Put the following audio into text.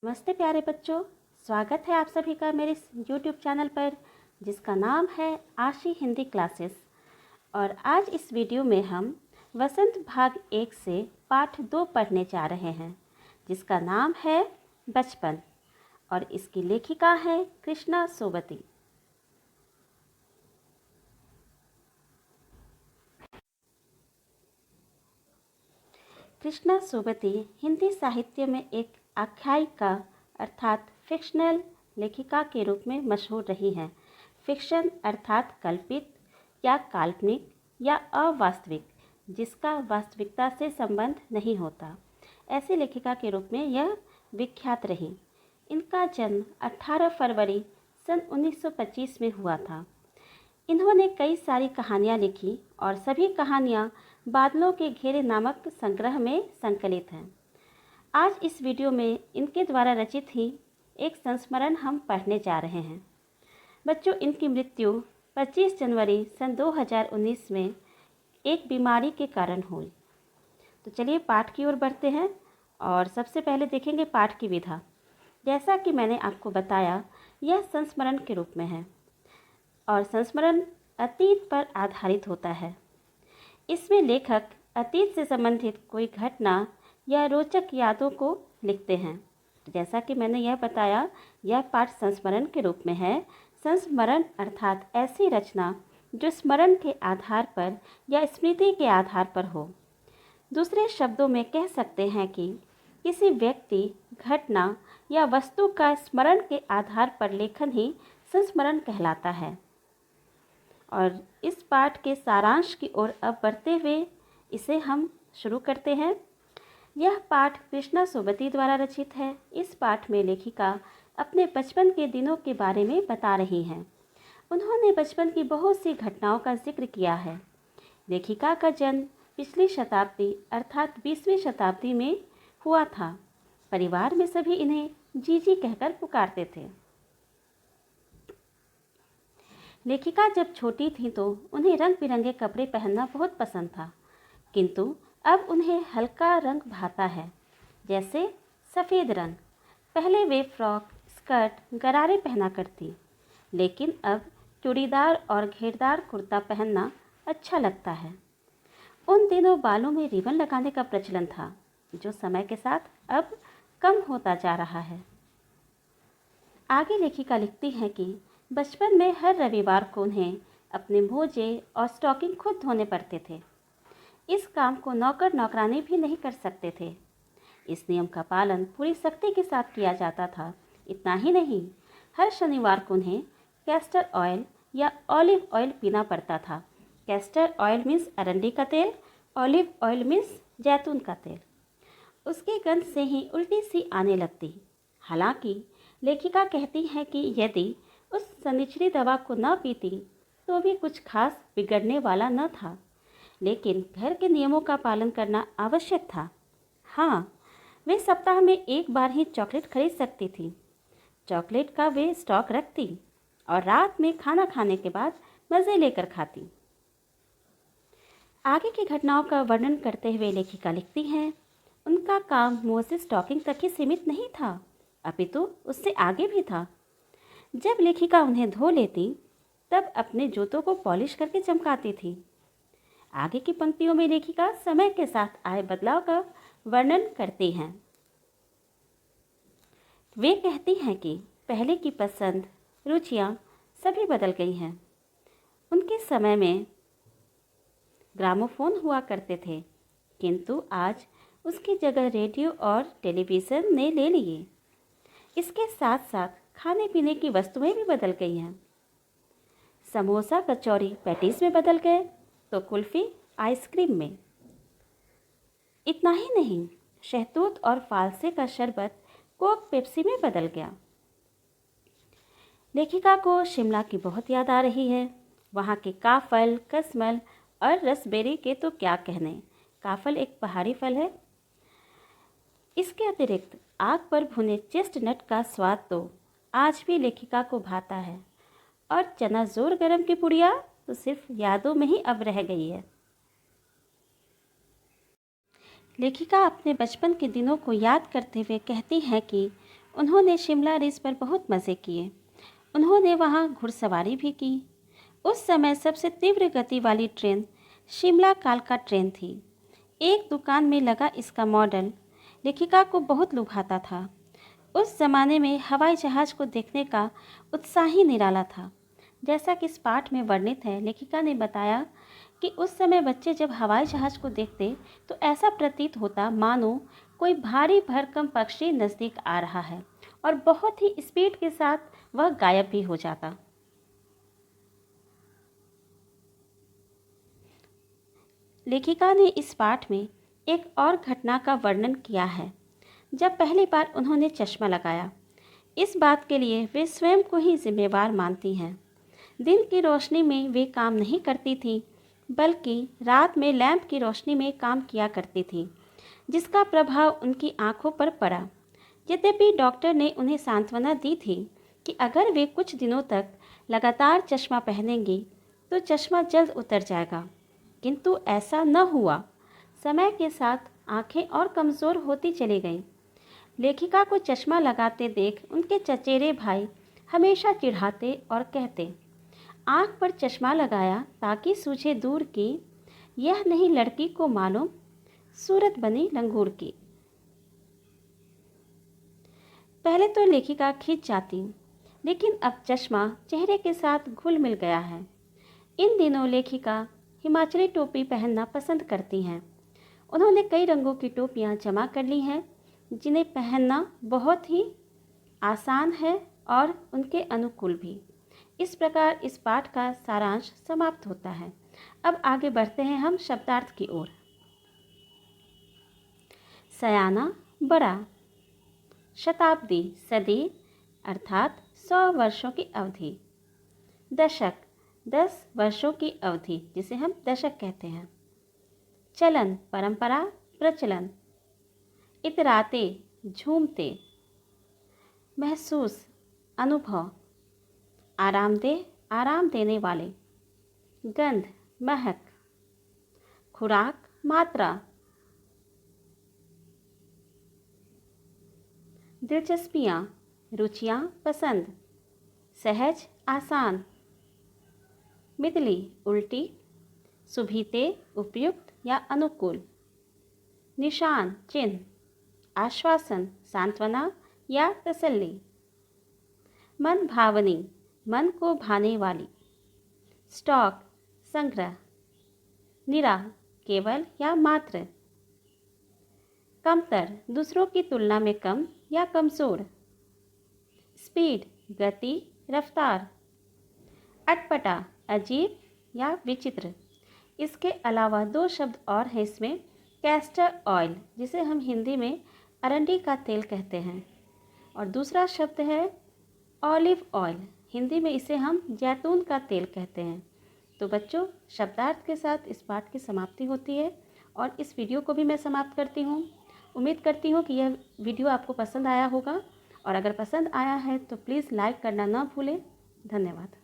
नमस्ते प्यारे बच्चों, स्वागत है आप सभी का मेरे इस YouTube चैनल पर जिसका नाम है आशी हिंदी क्लासेस। और आज इस वीडियो में हम वसंत भाग 1 से पाठ 2 पढ़ने जा रहे हैं जिसका नाम है बचपन और इसकी लेखिका है कृष्णा सोबती। कृष्णा सोबती हिंदी साहित्य में एक आख्यायिका अर्थात फिक्शनल लेखिका के रूप में मशहूर रही हैं। फिक्शन अर्थात कल्पित या काल्पनिक या अवास्तविक जिसका वास्तविकता से संबंध नहीं होता, ऐसी लेखिका के रूप में यह विख्यात रही। इनका जन्म 18 फरवरी सन 1925 में हुआ था। इन्होंने कई सारी कहानियाँ लिखी और सभी कहानियाँ बादलों के घेरे नामक संग्रह में संकलित हैं। आज इस वीडियो में इनके द्वारा रचित ही एक संस्मरण हम पढ़ने जा रहे हैं। बच्चों, इनकी मृत्यु 25 जनवरी सन 2019 में एक बीमारी के कारण हुई। तो चलिए पाठ की ओर बढ़ते हैं और सबसे पहले देखेंगे पाठ की विधा। जैसा कि मैंने आपको बताया, यह संस्मरण के रूप में है और संस्मरण अतीत पर आधारित होता है। इसमें लेखक अतीत से संबंधित कोई घटना या रोचक यादों को लिखते हैं। जैसा कि मैंने यह बताया, यह पाठ संस्मरण के रूप में है। संस्मरण अर्थात ऐसी रचना जो स्मरण के आधार पर या स्मृति के आधार पर हो। दूसरे शब्दों में कह सकते हैं कि किसी व्यक्ति, घटना या वस्तु का स्मरण के आधार पर लेखन ही संस्मरण कहलाता है। और इस पाठ के सारांश की ओर अब बढ़ते हुए इसे हम शुरू करते हैं। यह पाठ कृष्णा सोबती द्वारा रचित है। इस पाठ में लेखिका अपने बचपन के दिनों के बारे में बता रही हैं। उन्होंने बचपन की बहुत सी घटनाओं का जिक्र किया है। लेखिका का जन्म पिछली शताब्दी अर्थात 20वीं शताब्दी में हुआ था। परिवार में सभी इन्हें जीजी कहकर पुकारते थे। लेखिका जब छोटी थी तो उन्हें रंग बिरंगे कपड़े पहनना बहुत पसंद था, किंतु अब उन्हें हल्का रंग भाता है, जैसे सफ़ेद रंग। पहले वे फ्रॉक, स्कर्ट, गरारे पहना करती, लेकिन अब चूड़ीदार और घेरदार कुर्ता पहनना अच्छा लगता है। उन दिनों बालों में रिबन लगाने का प्रचलन था, जो समय के साथ अब कम होता जा रहा है। आगे लेखिका लिखती है कि बचपन में हर रविवार को उन्हें अपने मोजे और स्टॉकिंग खुद धोने पड़ते थे। इस काम को नौकर नौकरानी भी नहीं कर सकते थे। इस नियम का पालन पूरी सख्ती के साथ किया जाता था। इतना ही नहीं, हर शनिवार को उन्हें कैस्टर ऑयल या ऑलिव ऑयल पीना पड़ता था। कैस्टर ऑयल मीन्स अरंडी का तेल, ऑलिव ऑयल मीन्स जैतून का तेल। उसकी गंध से ही उल्टी सी आने लगती। हालांकि लेखिका कहती है कि यदि उस सनिचरी दवा को न पीती तो भी कुछ खास बिगड़ने वाला न था, लेकिन घर के नियमों का पालन करना आवश्यक था। हाँ, वे सप्ताह में एक बार ही चॉकलेट खरीद सकती थी। चॉकलेट का वे स्टॉक रखती और रात में खाना खाने के बाद मज़े लेकर खाती। आगे की घटनाओं का वर्णन करते हुए लेखिका लिखती हैं, उनका काम मोजे स्टॉकिंग तक ही सीमित नहीं था, अपितु उससे आगे भी था। जब लेखिका उन्हें धो लेती तब अपने जूतों को पॉलिश करके चमकाती थी। आगे की पंक्तियों में लेखिका समय के साथ आए बदलाव का वर्णन करती हैं। वे कहती हैं कि पहले की पसंद, रुचियां सभी बदल गई हैं। उनके समय में ग्रामोफोन हुआ करते थे, किंतु आज उसकी जगह रेडियो और टेलीविज़न ने ले लिए। इसके साथ साथ खाने पीने की वस्तुएं भी बदल गई हैं। समोसा, कचौरी पैटीज में बदल गए तो कुल्फ़ी आइसक्रीम में। इतना ही नहीं, शहतूत और फालसे का शरबत कोक पेप्सी में बदल गया। लेखिका को शिमला की बहुत याद आ रही है। वहाँ के काफल, कसमल और रसबेरी के तो क्या कहने। काफल एक पहाड़ी फल है। इसके अतिरिक्त आग पर भुने चेस्टनट का स्वाद तो आज भी लेखिका को भाता है और चना जोर गरम की पुड़िया तो सिर्फ यादों में ही अब रह गई है। लेखिका अपने बचपन के दिनों को याद करते हुए कहती हैं कि उन्होंने शिमला रिज पर बहुत मज़े किए। उन्होंने वहाँ घुड़सवारी भी की। उस समय सबसे तीव्र गति वाली ट्रेन शिमला कालका ट्रेन थी। एक दुकान में लगा इसका मॉडल लेखिका को बहुत लुभाता था। उस ज़माने में हवाई जहाज़ को देखने का उत्साह ही निराला था। जैसा कि इस पाठ में वर्णित है, लेखिका ने बताया कि उस समय बच्चे जब हवाई जहाज़ को देखते तो ऐसा प्रतीत होता मानो कोई भारी भरकम पक्षी नज़दीक आ रहा है और बहुत ही स्पीड के साथ वह गायब भी हो जाता। लेखिका ने इस पाठ में एक और घटना का वर्णन किया है, जब पहली बार उन्होंने चश्मा लगाया। इस बात के लिए वे स्वयं को ही जिम्मेवार मानती हैं। दिन की रोशनी में वे काम नहीं करती थी, बल्कि रात में लैंप की रोशनी में काम किया करती थी, जिसका प्रभाव उनकी आंखों पर पड़ा। यद्यपि डॉक्टर ने उन्हें सांत्वना दी थी कि अगर वे कुछ दिनों तक लगातार चश्मा पहनेंगी तो चश्मा जल्द उतर जाएगा, किंतु ऐसा न हुआ। समय के साथ आंखें और कमज़ोर होती चली गईं। लेखिका को चश्मा लगाते देख उनके चचेरे भाई हमेशा चिढ़ाते और कहते, आँख पर चश्मा लगाया ताकि सूझे दूर की, यह नहीं लड़की को मालूम सूरत बनी लंगूर की। पहले तो लेखिका खींच जाती, लेकिन अब चश्मा चेहरे के साथ घुल मिल गया है। इन दिनों लेखिका हिमाचली टोपी पहनना पसंद करती हैं। उन्होंने कई रंगों की टोपियां जमा कर ली हैं, जिन्हें पहनना बहुत ही आसान है और उनके अनुकूल भी। इस प्रकार इस पाठ का सारांश समाप्त होता है। अब आगे बढ़ते हैं हम शब्दार्थ की ओर। सयाना, बड़ा। शताब्दी, सदी अर्थात 100 वर्षों की अवधि। दशक, 10 वर्षों की अवधि, जिसे हम दशक कहते हैं। चलन, परंपरा, प्रचलन। इतराते, झूमते। महसूस, अनुभव। आरामदेह, आराम देने वाले। गंध, महक। खुराक, मात्रा। दिलचस्पियाँ, रुचियाँ, पसंद। सहज, आसान। मितली, उल्टी। सुभीते, उपयुक्त या अनुकूल। निशान, चिन्ह। आश्वासन, सांत्वना या तसल्ली। मन भावनी, मन को भाने वाली। स्टॉक, संग्रह। निरा, केवल या मात्र। कमतर, दूसरों की तुलना में कम या कमजोर। स्पीड, गति, रफ्तार। अटपटा, अजीब या विचित्र। इसके अलावा 2 शब्द और हैं इसमें। कैस्टर ऑयल, जिसे हम हिंदी में अरंडी का तेल कहते हैं, और दूसरा शब्द है ऑलिव ऑयल, हिंदी में इसे हम जैतून का तेल कहते हैं। तो बच्चों, शब्दार्थ के साथ इस पाठ की समाप्ति होती है और इस वीडियो को भी मैं समाप्त करती हूँ। उम्मीद करती हूँ कि यह वीडियो आपको पसंद आया होगा, और अगर पसंद आया है तो प्लीज़ लाइक करना ना भूलें। धन्यवाद।